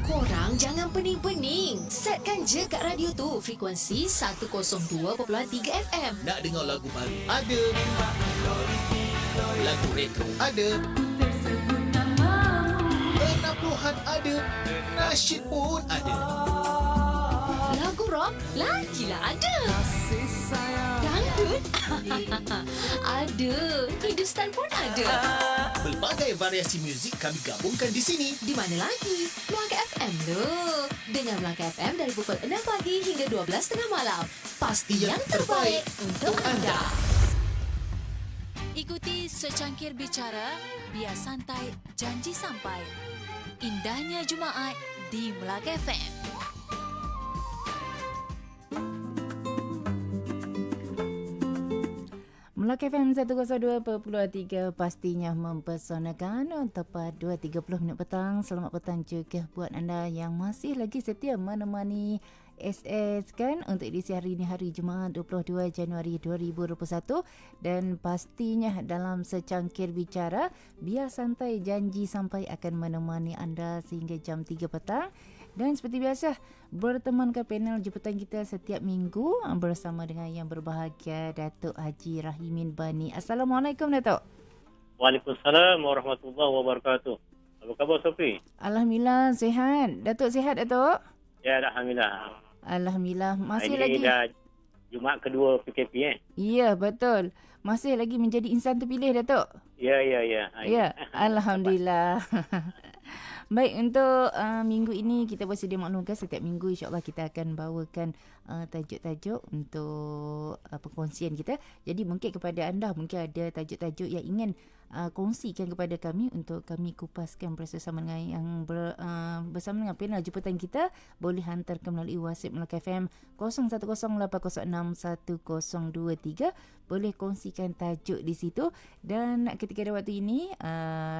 Korang jangan pening-pening. Setkan je kat radio tu frekuensi 102.3 FM. Nak dengar lagu baru? Ada. Lagu retro? Ada. 60-an ada. Nasyid pun ada. Lagu rock? Lagilah ada. Dangdut? Ada. Hindustan pun ada. Pelbagai variasi muzik kami gabungkan di sini. Di mana lagi? Melaka FM loh. Dengar Melaka FM dari pukul 6 pagi hingga 12.30 malam. Pasti yang terbaik untuk anda. Ikuti secangkir bicara, biar santai, janji sampai. Indahnya Jumaat di Melaka FM. Melaka FM 102.3 pastinya mempesonakan. Tepat 2.30 minit petang. Selamat petang juga buat anda yang masih lagi setia menemani SS kan untuk edisi hari ini, hari Jumaat 22 Januari 2021. Dan pastinya dalam secangkir bicara, biar santai janji sampai akan menemani anda sehingga jam 3 petang. Dan seperti biasa, bertemankan panel jemputan kita setiap minggu bersama dengan yang berbahagia Datuk Haji Rahimin Bani. Assalamualaikum Datuk. Waalaikumsalam warahmatullahi wabarakatuh. Apa khabar Sofi? Alhamdulillah sihat. Datuk sihat Datuk? Ya, Alhamdulillah. Alhamdulillah. Masih Ini lagi dah Jumaat kedua PKP Ya, betul. Masih lagi menjadi insan terpilih Datuk. Ya. Ya, Alhamdulillah. Baik, untuk minggu ini kita bersedia maklumkan setiap minggu insyaAllah kita akan bawakan tajuk-tajuk untuk perkongsian kita. Jadi mungkin kepada anda mungkin ada tajuk-tajuk yang ingin kongsikan kepada kami untuk kami kupaskan bersama dengan yang bersama dengan panel jemputan kita. Boleh hantarkan melalui WhatsApp Melaka FM 0108061023. Boleh kongsikan tajuk di situ. Dan ketika ada waktu ini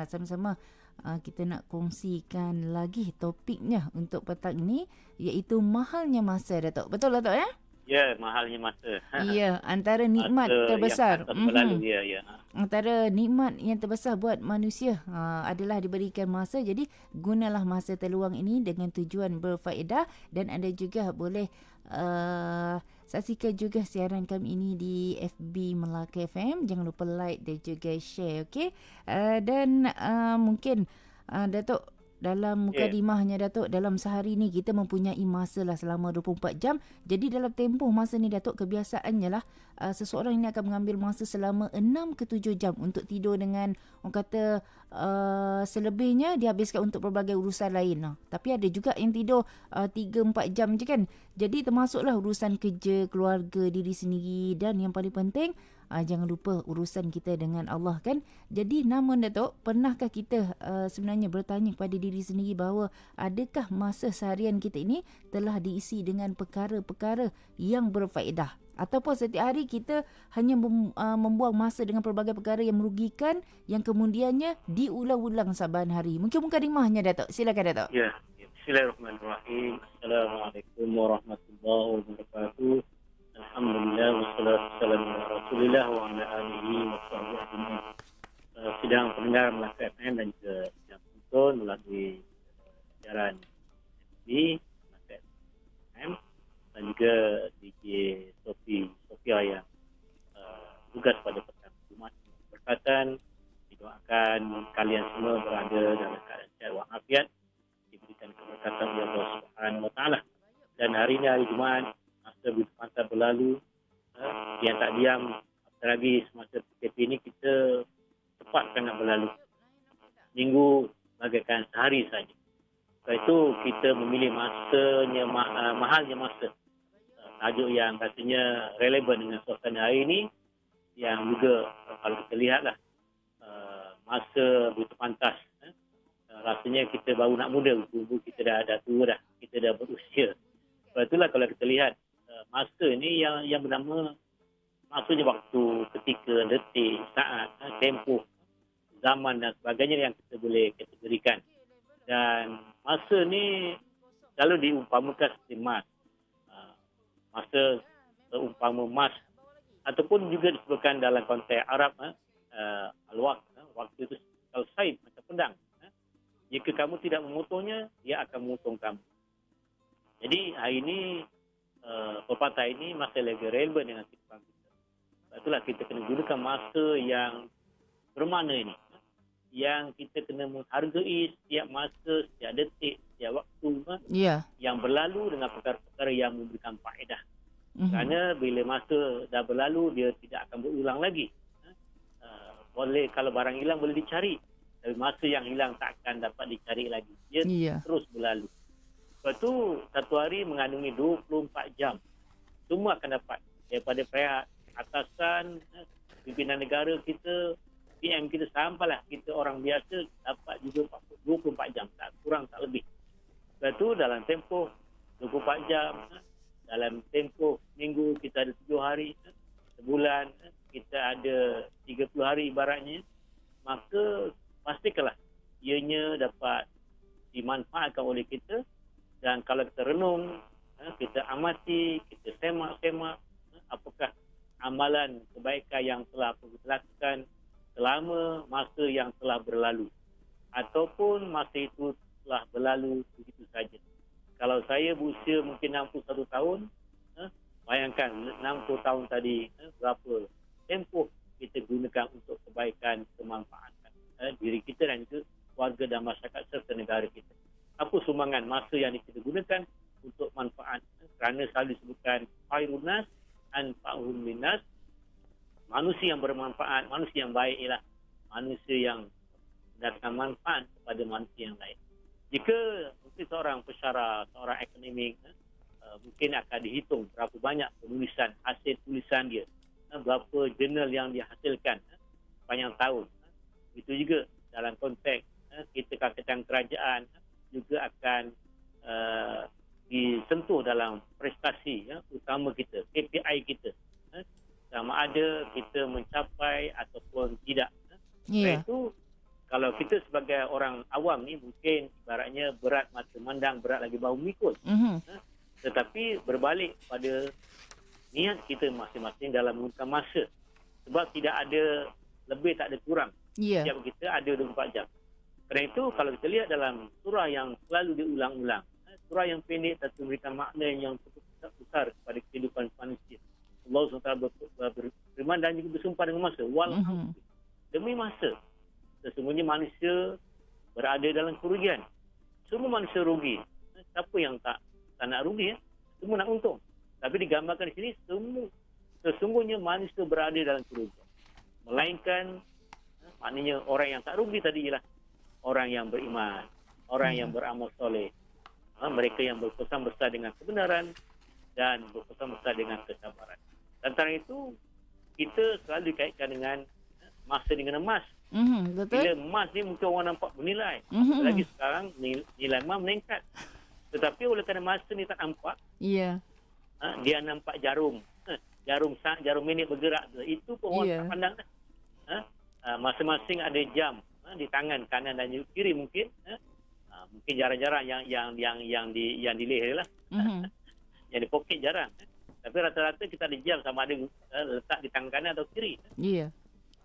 sama-sama kita nak kongsikan lagi topiknya untuk petang ini, iaitu mahalnya masa Datuk. Betul Datuk ya? Ya, mahalnya masa. Ya, antara nikmat masa terbesar. Yang berlalu, ya. Antara nikmat yang terbesar buat manusia adalah diberikan masa. Jadi gunalah masa terluang ini dengan tujuan berfaedah. Dan anda juga boleh saksikan juga siaran kami ini di FB Melaka FM. Jangan lupa like dan juga share, okey? Dan mungkin Datuk, dalam mukadimahnya Datuk, dalam sehari ni kita mempunyai masa lah selama 24 jam. Jadi dalam tempoh masa ni Datuk, kebiasaannya lah seseorang ini akan mengambil masa selama 6 ke 7 jam untuk tidur dengan orang kata selebihnya dihabiskan untuk pelbagai urusan lain. Tapi ada juga yang tidur 3-4 jam je kan. Jadi termasuklah urusan kerja, keluarga, diri sendiri, dan yang paling penting jangan lupa urusan kita dengan Allah kan. Jadi namun Datuk, pernahkah kita sebenarnya bertanya kepada diri sendiri bahawa adakah masa seharian kita ini telah diisi dengan perkara-perkara yang berfaedah? Ataupun setiap hari kita hanya membuang masa dengan pelbagai perkara yang merugikan, yang kemudiannya diulang-ulang saban hari. Mungkin mukadimahnya Datuk. Silakan Datuk. Ya. Bismillahirrahmanirrahim. Assalamualaikum warahmatullahi wabarakatuh. Alhamdulillah wassalatu wassalamu ala Rasulillah wa ala alihi wa sahbihi ajma'in. Sidang pendengar Melaka FM dan juga sidang penonton melalui siaran FB Melaka FM dan juga DJ Sofia yang tugas pada petang Jumaat berkatan. Didoakan kalian semua berada dalam keadaan sihat walafiat, diberikan keberkatan oleh Allah Subhanahu wa taala. Dan hari ini hari Jumaat, masa berpantai berlalu, yang tak diam, apatah lagi semasa PKP ini kita cepat sangat berlalu. Minggu bagaikan sehari saja. Sebab itu kita memilih masanya, mahalnya masa. Tajuk yang katanya relevan dengan suasana hari ini, yang juga kalau kita lihatlah masa begitu pantas. Rasanya kita baru nak muda, kita dah tua dah, kita dah berusia. Sebab itulah kalau kita lihat masa ni yang bernama maksudnya waktu, ketika, detik, saat, tempoh, zaman dan sebagainya yang kita boleh kategorikan. Dan masa ni selalu diumpamakan seperti emas. Masa seumpama emas, ataupun juga disebutkan dalam konteks Arab al-waqt, waktu itu kalau saib macam pedang. Jika kamu tidak memotongnya, dia akan memotong kamu. Jadi hari ini pepatah ini masih lagi relevan dengan kehidupan kita. Itulah kita kena gunakan masa yang bermakna ini. Yang kita kena menghargai setiap masa, setiap detik, setiap waktu Ya. yang berlalu dengan perkara-perkara yang memberikan faedah. Mhm. Kerana bila masa dah berlalu, dia tidak akan berulang lagi. Boleh, kalau barang hilang boleh dicari. Tapi masa yang hilang tak akan dapat dicari lagi. Dia Ya. terus berlalu. Lepas tu, satu hari mengandungi 24 jam. Semua akan dapat. Daripada pihak atasan, pimpinan negara kita, PM kita, sampailah kita orang biasa dapat juga 24 jam. Tak kurang, tak lebih. Lepas tu, dalam tempoh 24 jam, dalam tempoh minggu kita ada 7 hari, sebulan kita ada 30 hari ibaratnya, maka pastikanlah ianya dapat dimanfaatkan oleh kita. Dan kalau kita renung, kita amati, kita semak-semak apakah amalan kebaikan yang telah kita lakukan selama masa yang telah berlalu, ataupun masa itu telah berlalu begitu saja. Kalau saya berusia mungkin 61 tahun, bayangkan 60 tahun tadi, berapa tempoh kita gunakan untuk kebaikan, kemanfaatan diri kita dan juga warga dan masyarakat serta negara kita. Apa sumbangan masa yang kita gunakan untuk manfaat? Kerana selalu disebutkan khairun nas anfa'uhum linnas. Manusia yang bermanfaat, manusia yang baik ialah manusia yang mendatangkan manfaat kepada manusia yang lain. Jika mungkin seorang pensyarah, seorang akademik, mungkin akan dihitung berapa banyak penulisan, hasil tulisan dia, berapa jurnal yang dihasilkan sepanjang tahun. Itu juga dalam konteks kita katakan kerajaan juga akan disentuh dalam prestasi utama kita, KPI kita. Sama ada kita mencapai ataupun tidak. Ya. Itu kalau kita sebagai orang awam ni mungkin ibaratnya berat mata mandang, berat lagi bahu mikul. Mhm. Tetapi berbalik pada niat kita masing-masing dalam menggunakan masa. Sebab tidak ada lebih, tak ada kurang. Ya. Setiap kita ada 24 jam. Kerana itu kalau kita lihat dalam surah yang selalu diulang-ulang, surah yang pendek tapi memberikan makna yang cukup besar kepada kehidupan manusia. Allah SWT berfirman dan juga bersumpah dengan masa. Demi masa. Sesungguhnya manusia berada dalam kerugian. Semua manusia rugi. Siapa yang tak nak rugi? Semua nak untung. Tapi digambarkan di sini, sesungguhnya manusia berada dalam kerugian. Melainkan, maknanya orang yang tak rugi tadi ialah orang yang beriman, orang yang beramal soleh. Mereka yang berpesan besar dengan kebenaran dan berpesan besar dengan kesabaran. Antara itu, kita selalu dikaitkan dengan masa dengan emas. Betul. Bila emas ni mungkin orang nampak bernilai. Lagi sekarang nilai emas meningkat. Tetapi oleh kerana masa ni tak nampak, Ya. dia nampak jarum. Jarum minit bergerak. Itu pun orang tak pandang. Masing-masing ada jam di tangan kanan dan kiri mungkin. Mungkin jarang-jarang yang dileher lah. Yang di poket jarang. Tapi rata-rata kita ada jam sama ada letak di tangan kanan atau kiri. Ya.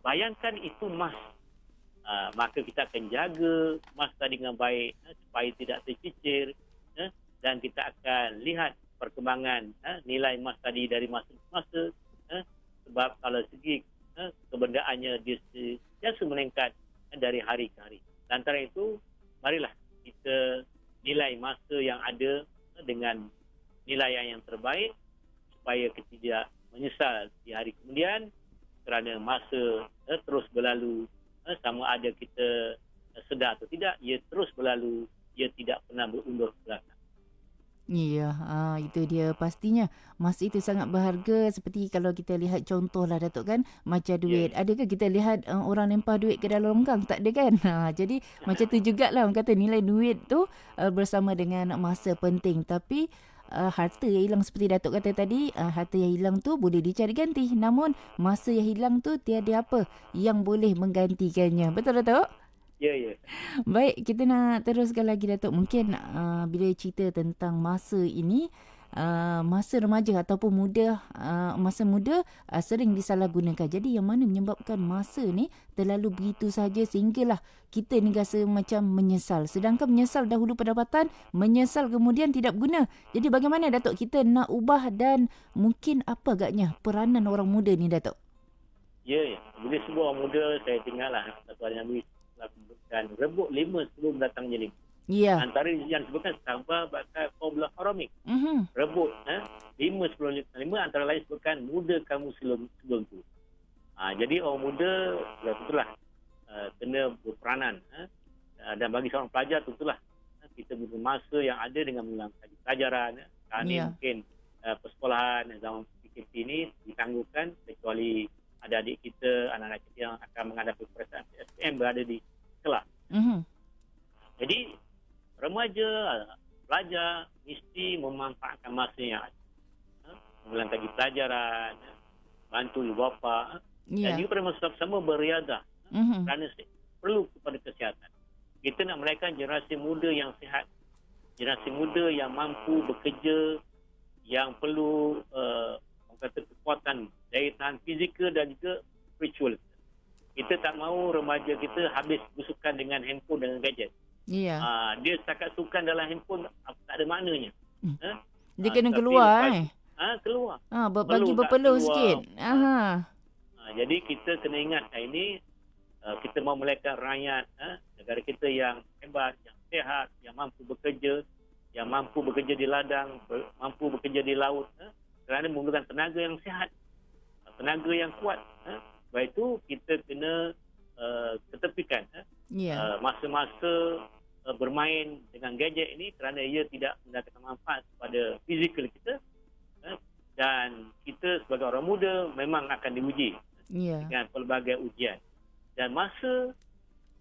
Bayangkan itu emas. Maka kita akan jaga emas tadi dengan baik supaya tidak tercicir. Dan kita akan lihat perkembangan nilai emas tadi dari masa ke masa. Sebab kalau segi kebendaannya dia sentiasa meningkat dari hari ke hari. Antara itu, marilah kita nilai masa yang ada dengan nilai yang terbaik supaya kita tidak menyesal di hari kemudian kerana masa terus berlalu. Sama ada kita sedar atau tidak, ia terus berlalu, ia tidak pernah berundur ke belakang. Ya, itu dia pastinya. Masa itu sangat berharga seperti kalau kita lihat contohlah Datuk kan, macam duit. Adakah kita lihat orang lempar duit ke dalam longkang? Tak ada kan? Jadi macam tu jugalah orang kata nilai duit tu bersama dengan masa penting. Tapi harta yang hilang seperti Datuk kata tadi, harta yang hilang tu boleh dicari ganti. Namun masa yang hilang tu tiada apa yang boleh menggantikannya. Betul Datuk? Ya, ya. Baik, kita nak teruskan lagi Datuk. Mungkin bila cerita tentang masa ini, masa remaja ataupun masa muda sering disalahgunakan. Jadi yang mana menyebabkan masa ni terlalu begitu saja sehinggalah kita ni rasa macam menyesal. Sedangkan menyesal dahulu pendapatan, menyesal kemudian tidak berguna. Jadi bagaimana Datuk kita nak ubah dan mungkin apa agaknya peranan orang muda ni Datuk? Ya. Bila sebuah orang muda, saya tinggallah satu hari Nabi sebutkan rebut 5 sebelum datangnya 5. Ya. Antara yang disebutkan sabar bakal qabla haramik. Rebut 5 sebelum 5, antara lain sebutkan muda kamu sebelum tu. Jadi orang muda tentulah kena berperanan. Dan bagi seorang pelajar tentulah kita butuh masa yang ada dengan mengulang pelajaran. Sekarang ni mungkin persekolahan zaman PKP ini ditangguhkan kecuali adik-adik kita, anak-anak kita yang akan menghadapi peperiksaan SPM berada di kelas. Jadi remaja, pelajar mesti memanfaatkan masa yang ada. Mengulang kaji pelajaran, bantu ibu bapa, dan juga pada masa sama beriadah. Kerana perlu kepada kesihatan. Kita nak melahirkan generasi muda yang sihat, generasi muda yang mampu bekerja, yang perlu kekuatan daya tahan fizikal dan juga spiritual. Kita tak mahu remaja kita habis busukan dengan handphone, dengan gadget. Dia setakat sukan dalam handphone tak ada maknanya. Dia kena keluar keluar. Bagi berpeluh sikit. Jadi kita kena ingat ini kita mahu melahirkan rakyat negara kita yang hebat, yang sihat, yang mampu bekerja, yang mampu bekerja di ladang, mampu bekerja di laut, kerana memerlukan tenaga yang sihat, tenaga yang kuat. Sebab itu kita kena ketepikan masa-masa bermain dengan gadget ini kerana ia tidak mendatangkan manfaat kepada fizikal kita, dan kita sebagai orang muda memang akan diuji dengan pelbagai ujian. Dan masa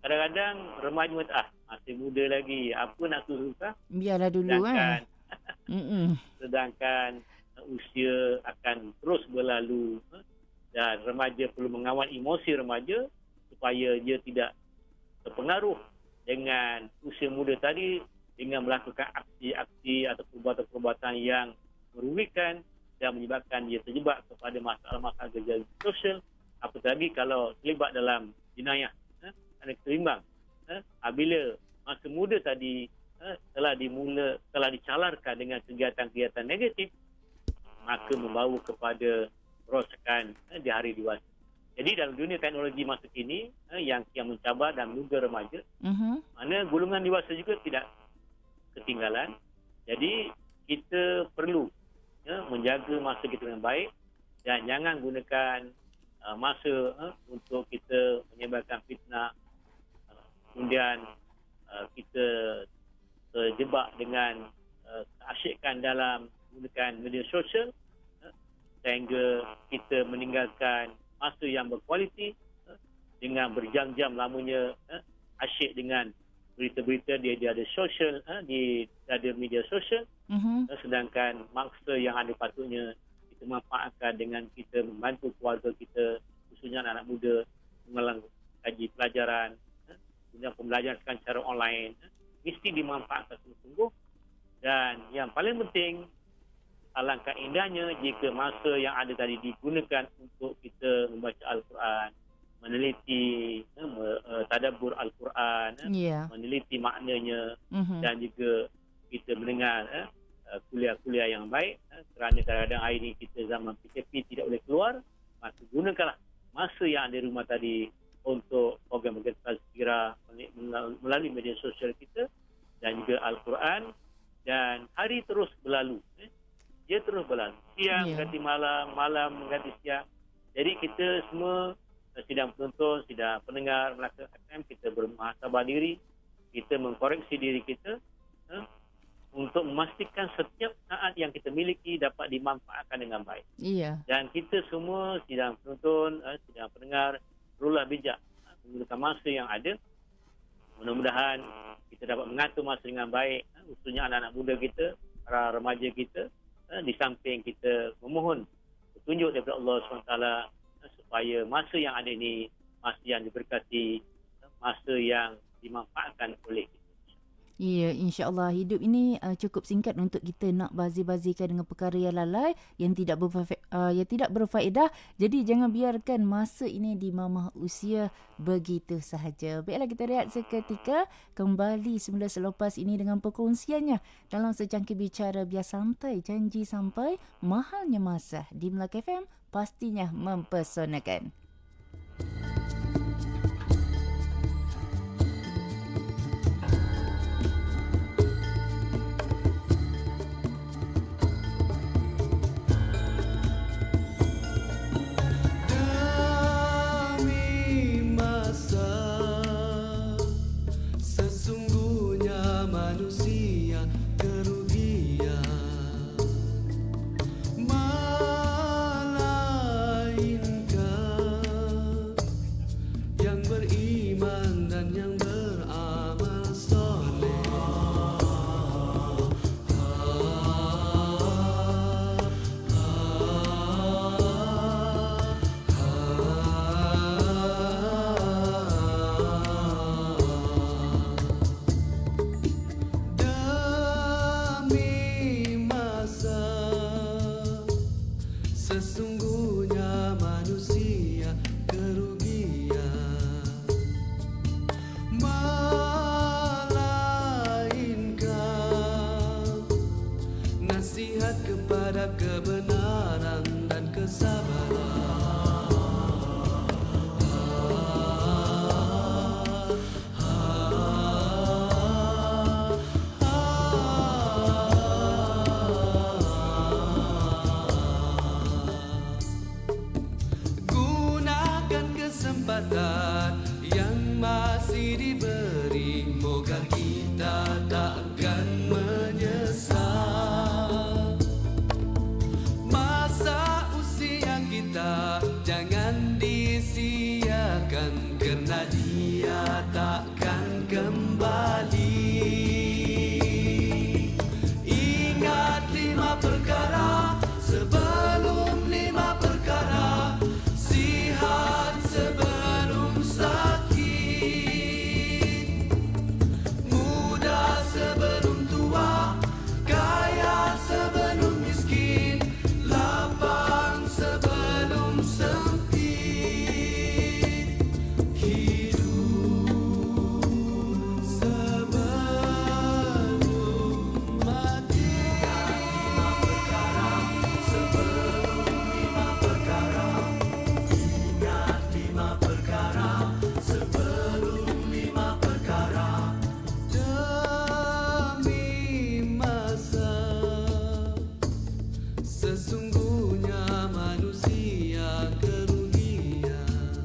kadang-kadang remaja kata, masih muda lagi, apa nak susah? Biarlah dulu sedangkan usia akan terus berlalu, dan remaja perlu mengawal emosi remaja supaya dia tidak terpengaruh dengan usia muda tadi dengan melakukan aksi-aksi atau perbuatan-perbuatan yang merugikan dan menyebabkan dia terjebak kepada masalah-masalah kejahatan sosial, apatah lagi kalau terlibat dalam jenayah. Kerana terimbang bila masa muda tadi telah dicalarkan dengan kegiatan-kegiatan negatif, maka membawa kepada kerosakan di hari dewasa. Jadi dalam dunia teknologi masa kini yang mencabar dan menunggu remaja, mana golongan dewasa juga tidak ketinggalan. Jadi kita perlu menjaga masa kita dengan baik dan jangan gunakan masa untuk kita menyebarkan fitnah, kemudian kita terjebak dengan keasyikan dalam menggunakan media sosial sehingga kita meninggalkan masa yang berkualiti dengan berjam-jam lamanya asyik dengan berita-berita dia ada sosial, ada media sosial, sedangkan mangsa yang ada patutnya kita manfaatkan dengan kita membantu keluarga kita, khususnya anak-anak muda mengulang kaji pelajaran, kemudian pembelajaran secara online, mesti dimanfaatkan sungguh-sungguh. Dan yang paling penting, alangkah indahnya jika masa yang ada tadi digunakan untuk kita membaca Al-Quran, meneliti tadabbur Al-Quran, meneliti maknanya, dan juga kita mendengar kuliah-kuliah yang baik, kerana kadang-kadang hari ini kita zaman PKP tidak boleh keluar, maka gunakanlah masa yang ada di rumah tadi untuk program-program tazkirah melalui media sosial kita dan juga Al-Quran, dan hari terus berlalu. Dia terus berlalu. Siang ganti malam, malam ganti siang. Jadi kita semua sidang penonton, sidang pendengar Melaka FM, kita bermuhasabah diri, kita mengkoreksi diri kita untuk memastikan setiap saat yang kita miliki dapat dimanfaatkan dengan baik. Dan kita semua sidang penonton, sidang pendengar perlulah bijak menggunakan masa yang ada. Mudah-mudahan kita dapat mengatur masa dengan baik, khususnya anak-anak muda kita, para remaja kita, di samping kita memohon petunjuk daripada Allah SWT supaya masa yang ada ini masa yang diberkati, masa yang dimanfaatkan oleh kita. Ya, insya-Allah hidup ini cukup singkat untuk kita nak bazir-bazirkan dengan perkara yang lalai, yang yang tidak berfaedah. Jadi jangan biarkan masa ini dimamah usia begitu sahaja. Baiklah, kita rehat seketika, kembali semula selepas ini dengan perkongsiannya dalam secangkir bicara biar santai, janji sampai, mahalnya masa di Melaka FM pastinya mempesonakan. Sesungguhnya manusia kerugian, melainkan yang beriman dan yang beramal soleh. Demi masa, sesungguhnya manusia kerugian, melainkan nasihat kepada kebenaran dan kesabaran. Gunakan kesempatan yang masih diberi, moga kita takkan menyesal. Masa usia kita jangan disia-siakan, kerana dia takkan kembali. Ingat 5 perkara sebelum 5 perkara, sihat sebelum sakit, muda sebelum tua, kaya sebelum miskin, lapang sebelum sempit, hidup sebelum mati. 5 perkara sebelum 5 perkara, ingat 5 perkara sebelum 5 perkara. Demi masa, sesungguhnya manusia kerugian,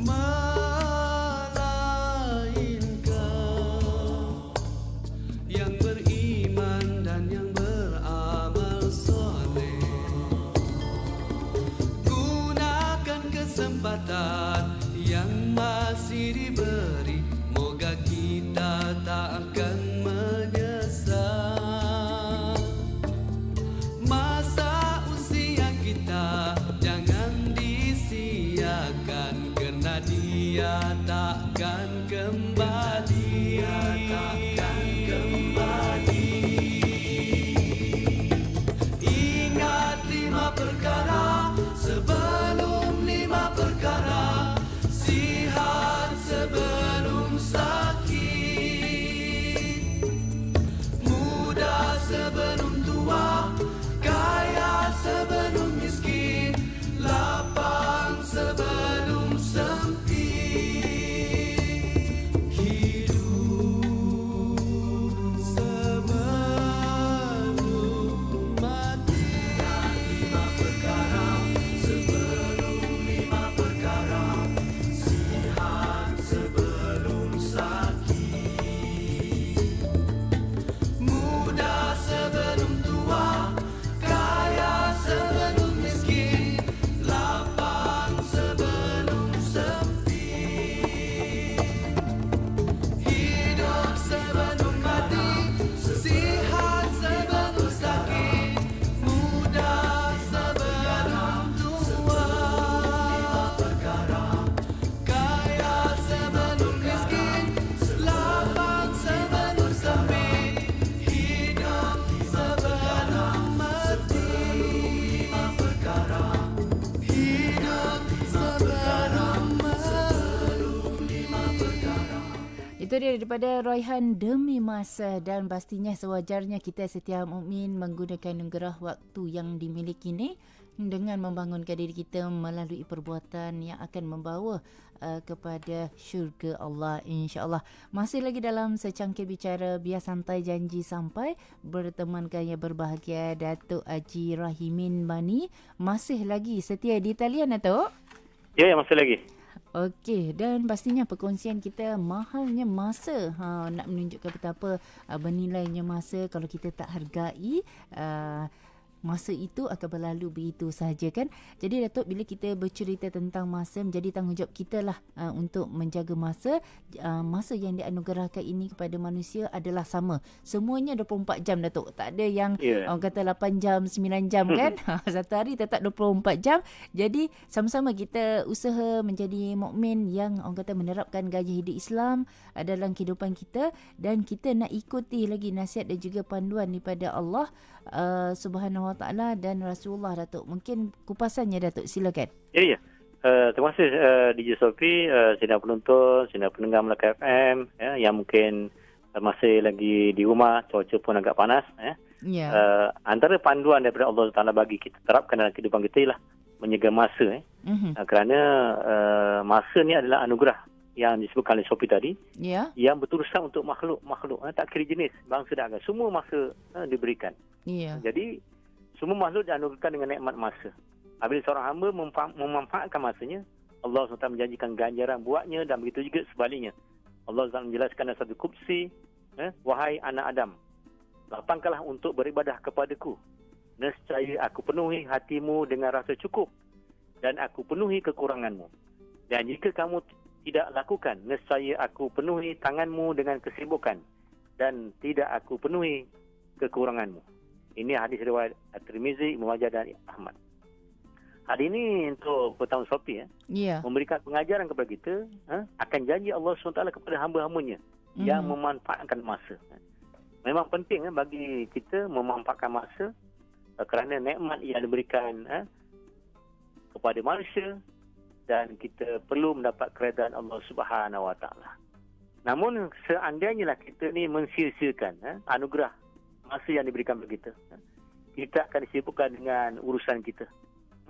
melainkan yang beriman dan yang beramal soleh. Gunakan kesempatan yang masih diberi, moga kita tak akan menyesal. Masa usia kita jangan disia-siakan, kerana dia takkan kembali. Ingat 5 perkara sebelum 5 perkara, sihat sebelum sakit, muda sebelum tua, kaya sebelum miskin, lapang sebelum sempit, Itu dia daripada Royhan Demi Masa, dan pastinya sewajarnya kita setiap mukmin menggunakan anugerah waktu yang dimiliki ni dengan membangunkan diri kita melalui perbuatan yang akan membawa kepada syurga Allah, insya-Allah. Masih lagi dalam secangkir bicara Biar Santai Janji Sampai, bertemankan yang berbahagia Datuk Haji Rahimin Bani. Masih lagi setia di talian, Datuk? Ya, masih lagi. Okey, dan pastinya perkongsian kita mahalnya masa. Nak menunjukkan betapa bernilainya masa. Kalau kita tak hargai, masa itu akan berlalu begitu sahaja, kan? Jadi Datuk, bila kita bercerita tentang masa, menjadi tanggungjawab kita lah untuk menjaga masa. Masa yang dianugerahkan ini kepada manusia adalah sama. Semuanya 24 jam, Datuk. Tak ada yang orang kata 8 jam, 9 jam, kan? Satu hari tetap 24 jam. Jadi sama-sama kita usaha menjadi mukmin yang orang kata menerapkan gaya hidup Islam dalam kehidupan kita, dan kita nak ikuti lagi nasihat dan juga panduan daripada Allah Subhanahu Wa Taala dan Rasulullah, Datuk. Mungkin kupasannya, Datuk, silakan. Ya. Terima kasih DJ Sophie, sidang penonton, sidang pendengar Melaka FM yang mungkin masih lagi di rumah, cuaca pun agak panas. Antara panduan daripada Allah Taala bagi kita terapkan dalam kehidupan kita ialah menjaga masa. Kerana masa ni adalah anugerah yang disebutkan oleh Sophie tadi, yang berurusan untuk makhluk-makhluk, tak kira jenis, bangsa dan agama, semua masa diberikan. Jadi semua makhluk dianugerahkan dengan nikmat masa. Apabila seorang hamba memanfaatkan masanya, Allah SWT menjanjikan ganjaran buatnya, dan begitu juga sebaliknya. Allah SWT menjelaskan dalam satu kursi, wahai anak Adam, lapangkanlah untuk beribadah kepadaku. Nescaya aku penuhi hatimu dengan rasa cukup, dan aku penuhi kekuranganmu. Dan jika kamu tidak lakukan, nescaya aku penuhi tanganmu dengan kesibukan, dan tidak aku penuhi kekuranganmu. Ini hadis riwayat At-Tirmizi, Ibnu Majah dan Ahmad. Hari ini untuk petang Sophie memberikan pengajaran kepada kita akan janji Allah SWT kepada hamba-hambanya yang memanfaatkan masa. Memang penting bagi kita memanfaatkan masa kerana nikmat yang diberikan kepada manusia, dan kita perlu mendapat keredaan Allah Subhanahu Wa Taala. Namun seandainya lah kita ni mensia-siakan anugerah masa yang diberikan kepada kita, kita akan disibukkan dengan urusan kita,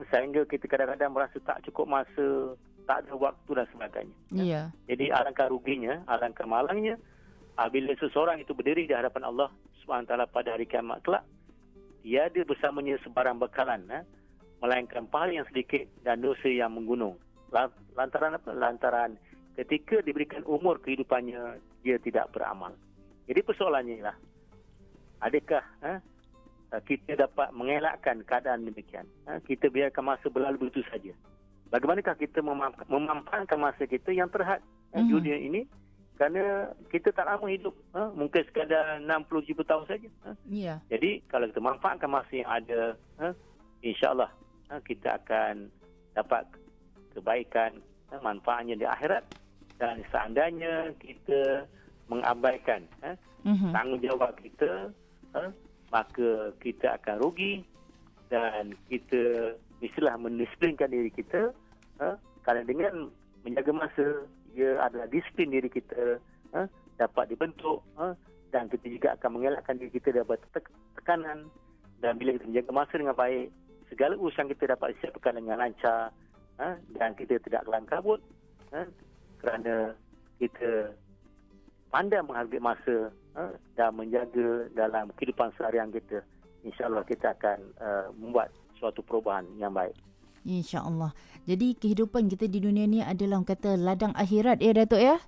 sehingga kita kadang-kadang merasa tak cukup masa, tak ada waktu dan sebagainya. Jadi alangkah ruginya, alangkah malangnya bila seseorang itu berdiri di hadapan Allah SWT pada hari kiamat kelak, tiada bersamanya sebarang bekalan, melainkan pahala yang sedikit dan dosa yang menggunung. Lantaran apa? Lantaran ketika diberikan umur kehidupannya, dia tidak beramal. Jadi persoalannya ialah, adakah kita dapat mengelakkan keadaan demikian? Kita biarkan masa berlalu begitu saja. Bagaimanakah kita memanfaatkan masa kita yang terhad di dunia ini? Kerana kita tak lama hidup, mungkin sekadar 60-70 tahun saja. Jadi kalau kita manfaatkan masa yang ada, insya-Allah kita akan dapat kebaikan, manfaatnya di akhirat. Dan seandainya kita mengabaikan tanggungjawab kita, maka kita akan rugi, dan kita mestilah mendisiplinkan diri kita, kerana dengan menjaga masa, ia adalah disiplin diri kita dapat dibentuk, dan kita juga akan mengelakkan diri kita daripada tekanan. Dan bila kita menjaga masa dengan baik, segala urusan kita dapat disiapkan dengan lancar, dan kita tidak kelam kabut, kerana kita pandai menghargai masa dan menjaga dalam kehidupan seharian kita. InsyaAllah kita akan membuat suatu perubahan yang baik. InsyaAllah. Jadi kehidupan kita di dunia ni adalah orang kata ladang akhirat, Datuk ya?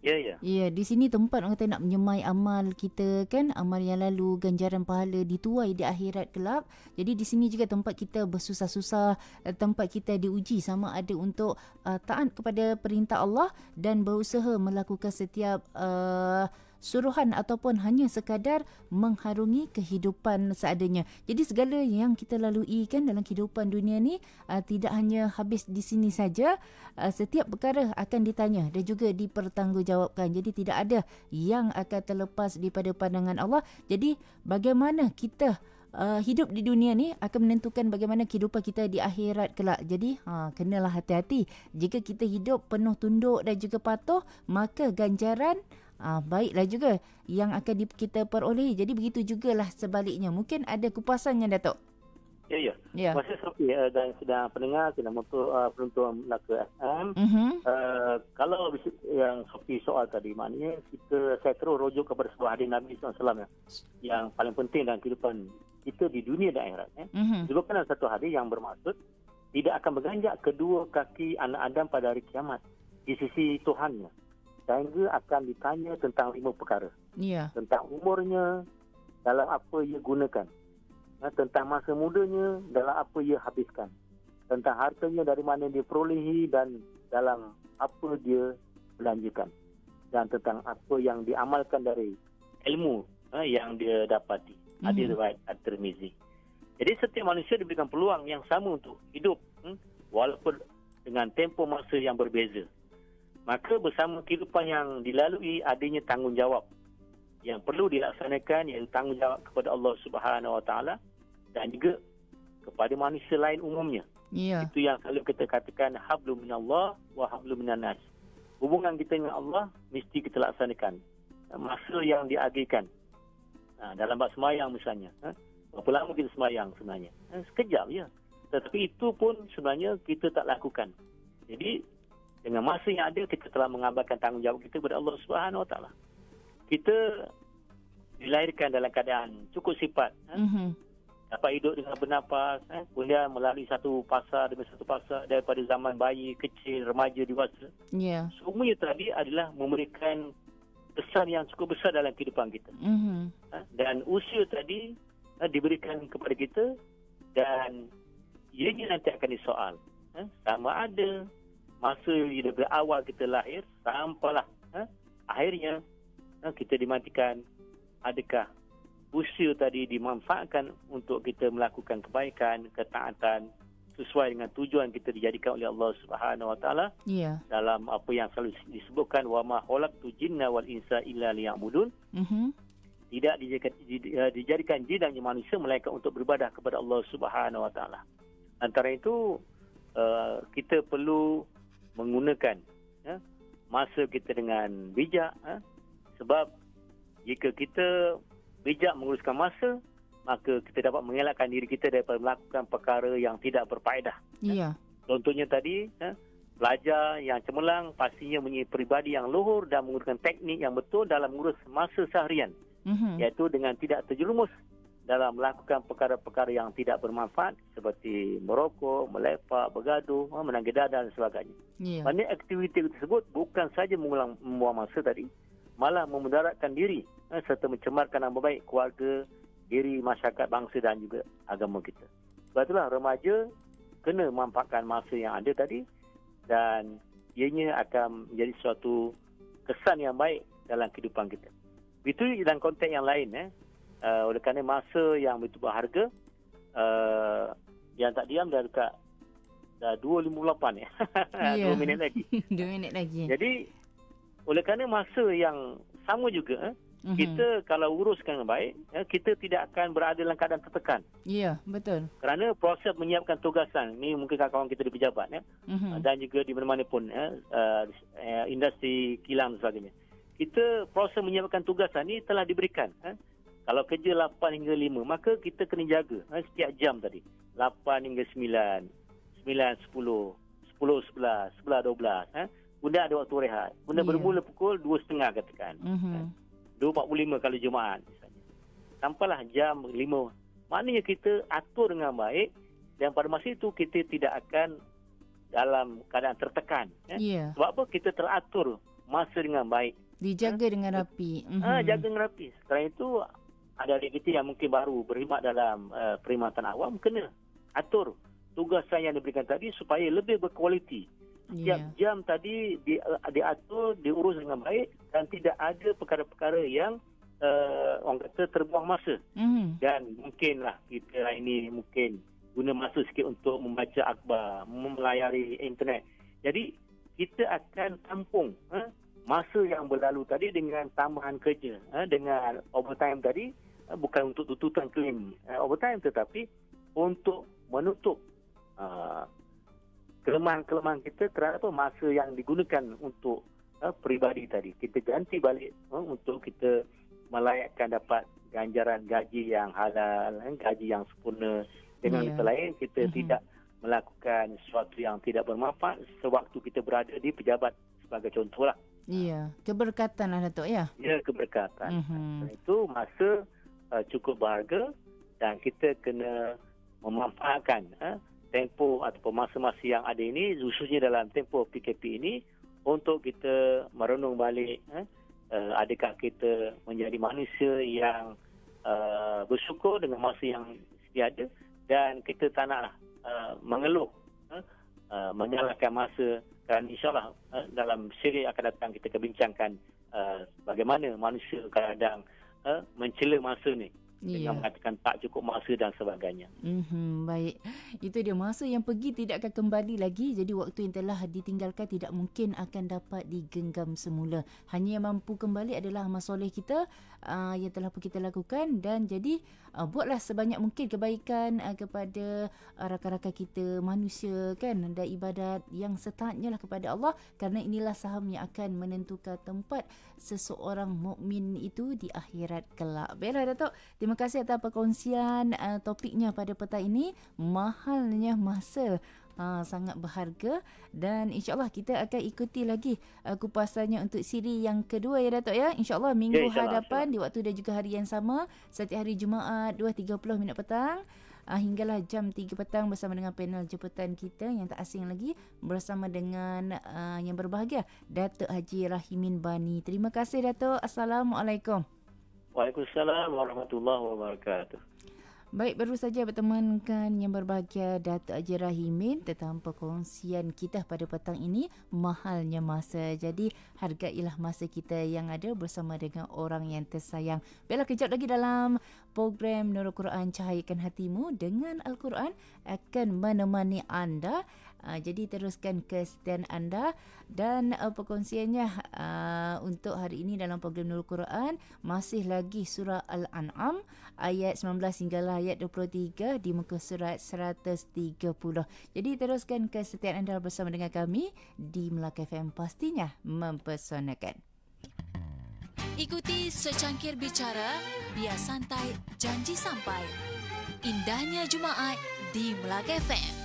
Ya. Ya, di sini tempat orang kata nak menyemai amal kita, kan? Amal yang lalu, ganjaran pahala dituai di akhirat kelak. Jadi di sini juga tempat kita bersusah-susah, tempat kita diuji sama ada untuk taat kepada perintah Allah dan berusaha melakukan setiap suruhan ataupun hanya sekadar mengharungi kehidupan seadanya. Jadi segala yang kita lalui kan dalam kehidupan dunia ni tidak hanya habis di sini saja. Setiap perkara akan ditanya dan juga dipertanggungjawabkan. Jadi tidak ada yang akan terlepas daripada pandangan Allah. Jadi bagaimana kita hidup di dunia ni akan menentukan bagaimana kehidupan kita di akhirat kelak. Jadi kenalah hati-hati. Jika kita hidup penuh tunduk dan juga patuh, maka ganjaran baiklah juga yang akan kita peroleh. Jadi begitu jugalah sebaliknya. Mungkin ada kupasannya, Datuk. Ya. Ya. Terima kasih Sophie dan sedang pendengar, sedang penonton Melaka FM. Kalau yang Sophie soal tadi, maknanya saya terus rujuk kepada sebuah hadis Nabi SAW yang paling penting dalam kehidupan kita di dunia dan akhirat. Disebutkan dalam satu hadis yang bermaksud tidak akan berganjak kedua kaki anak Adam pada hari kiamat di sisi Tuhannya, sehingga akan ditanya tentang 5 perkara. Ya. Tentang umurnya, dalam apa ia gunakan, tentang masa mudanya, dalam apa ia habiskan, tentang hartanya dari mana dia perolehi dan dalam apa dia belanjakan, dan tentang apa yang diamalkan dari ilmu yang dia dapati. Hadis riwayat At-Tirmizi. Jadi setiap manusia diberikan peluang yang sama untuk hidup, walaupun dengan tempoh masa yang berbeza. Maka bersama kehidupan yang dilalui adanya tanggungjawab yang perlu dilaksanakan, iaitu tanggungjawab kepada Allah Subhanahu Wa Taala dan juga kepada manusia lain umumnya. Ya. Itu yang selalu kita katakan hablum minallah wa hablum minan nas. Hubungan kita dengan Allah mesti kita laksanakan. Masa yang diagihkan. Dalam bab semayang misalnya. Berapa lama kita semayang sebenarnya? Sekejap je. Tetapi itu pun sebenarnya kita tak lakukan. Jadi dengan masa yang ada, kita telah mengabaikan tanggungjawab kita kepada Allah Subhanahu Wa Taala. Kita dilahirkan dalam keadaan cukup sifat. Dapat hidup dengan bernafas, kemudian melalui satu fasa demi satu fasa, daripada zaman bayi, kecil, remaja, dewasa. Ya. Semuanya tadi adalah memberikan kesan yang cukup besar dalam kehidupan kita. Dan usia tadi diberikan kepada kita dan ianya nanti akan disoal. Sama ada masa dari awal kita lahir sampailah akhirnya kita dimatikan, adakah usia tadi dimanfaatkan untuk kita melakukan kebaikan, ketaatan sesuai dengan tujuan kita dijadikan oleh Allah Subhanahu Wa Taala. Ya. Dalam apa yang selalu disebutkan wa ma khalaqtu jinna wal insa illa liya'budun. Tidak dijadikan jin dan manusia melainkan untuk beribadah kepada Allah Subhanahu Wa Taala. Antara itu kita perlu menggunakan masa kita dengan bijak, sebab jika kita bijak menguruskan masa, maka kita dapat mengelakkan diri kita daripada melakukan perkara yang tidak berfaedah. Ya. Contohnya tadi, pelajar yang cemerlang pastinya mempunyai peribadi yang luhur dan menggunakan teknik yang betul dalam mengurus masa seharian, iaitu dengan tidak terjerumus dalam melakukan perkara-perkara yang tidak bermanfaat seperti merokok, melepak, bergaduh, menanggi dada dan sebagainya. Ya. Maksudnya aktiviti tersebut bukan saja membuang masa tadi, malah memudaratkan diri serta mencemarkan nama baik keluarga, diri, masyarakat, bangsa dan juga agama kita. Sebab itulah remaja kena memanfaatkan masa yang ada tadi dan ianya akan menjadi suatu kesan yang baik dalam kehidupan kita. Itu dalam konteks yang lain. Oleh kerana masa yang begitu berharga, yang tak diam dah dekat dah 2.58 Ya. 2 minit lagi. 2 minit lagi. Jadi oleh kerana masa yang sama juga, kita kalau uruskan dengan baik, kita tidak akan berada dalam keadaan tertekan. Ya, betul. Kerana proses menyiapkan tugasan, ni mungkin kawan-kawan kita di pejabat dan juga di mana-mana pun industri kilang dan sebagainya. Kita proses menyiapkan tugasan ni telah diberikan. Kalau kerja 8 hingga 5, maka kita kena jaga setiap jam tadi. 8 hingga 9, 9, 10, 10, 11, 11, 12. Kemudian ada waktu rehat. Kemudian bermula pukul 2.30 katakan. 2.45 kalau Jumaat misalnya. Sampailah jam 5. Maknanya kita atur dengan baik dan pada masa itu kita tidak akan dalam keadaan tertekan. Ya. Sebab apa? Kita teratur masa dengan baik. Dijaga dengan rapi. Jaga dengan rapi. Setelah itu ada adik kita yang mungkin baru berkhidmat dalam perkhidmatan awam, kena atur tugasan yang diberikan tadi supaya lebih berkualiti. Setiap jam tadi diatur, diurus dengan baik dan tidak ada perkara-perkara yang orang kata terbuang masa. Dan mungkinlah kita ini mungkin guna masa sikit untuk membaca akhbar, melayari internet. Jadi kita akan tampung masa yang berlalu tadi dengan tambahan kerja, dengan overtime tadi, bukan untuk tuntutan klaim overtime tetapi untuk menutup kelemahan-kelemahan kita terhadap masa yang digunakan untuk peribadi tadi. Kita ganti balik untuk kita melayakkan dapat ganjaran gaji yang halal, gaji yang sempurna. Dengan kata lain, kita tidak melakukan sesuatu yang tidak bermanfaat sewaktu kita berada di pejabat sebagai contohlah. Ya, keberkatan lah Datuk ya. Ya, keberkatan. Itu masa cukup berharga dan kita kena memanfaatkan tempoh ataupun masa-masa yang ada ini, khususnya dalam tempoh PKP ini, untuk kita merenung balik adakah kita menjadi manusia yang bersyukur dengan masa yang sedia ada, dan kita tak naklah mengeluh, menyalahkan masa. Dan insyaAllah dalam siri akan datang kita kebincangkan bagaimana manusia kadang mencela masa ni dengan mengatakan tak cukup masa dan sebagainya. Baik. Itu dia, masa yang pergi tidak akan kembali lagi. Jadi waktu yang telah ditinggalkan tidak mungkin akan dapat digenggam semula. Hanya yang mampu kembali adalah amal soleh kita yang telah kita lakukan. Dan jadi buatlah sebanyak mungkin kebaikan kepada rakan-rakan kita manusia kan, dan ibadat yang setaatnya lah kepada Allah, kerana inilah saham yang akan menentukan tempat seseorang mukmin itu di akhirat kelak. Baiklah Datuk, terima kasih atas perkongsian topiknya pada petang ini, mahalnya masa. Sangat berharga, dan insyaAllah kita akan ikuti lagi kupasannya untuk siri yang kedua ya Datuk ya. InsyaAllah minggu hadapan di waktu dan juga hari yang sama, setiap hari Jumaat 2.30 petang hinggalah jam 3 petang bersama dengan panel jemputan kita yang tak asing lagi, bersama dengan yang berbahagia Datuk Haji Rahimin Bani. Terima kasih Datuk. Assalamualaikum. Waalaikumsalam warahmatullahi wabarakatuh. Baik, baru saja bertemankan yang berbahagia Datuk Haji Rahimin tentang perkongsian kita pada petang ini, mahalnya masa. Jadi hargailah masa kita yang ada bersama dengan orang yang tersayang. Baiklah, kejap lagi dalam program Nurul Quran Cahayakan Hatimu dengan Al-Quran akan menemani anda. Jadi teruskan kesetiaan anda, dan perkongsiannya untuk hari ini dalam program Nurul Quran masih lagi surah Al-An'am ayat 19 hinggalah ayat 23 di muka surat 130. Jadi teruskan kesetiaan anda bersama dengan kami di Melaka FM, pastinya mempesonakan. Ikuti secangkir bicara, biar santai, janji sampai. Indahnya Jumaat di Melaka FM.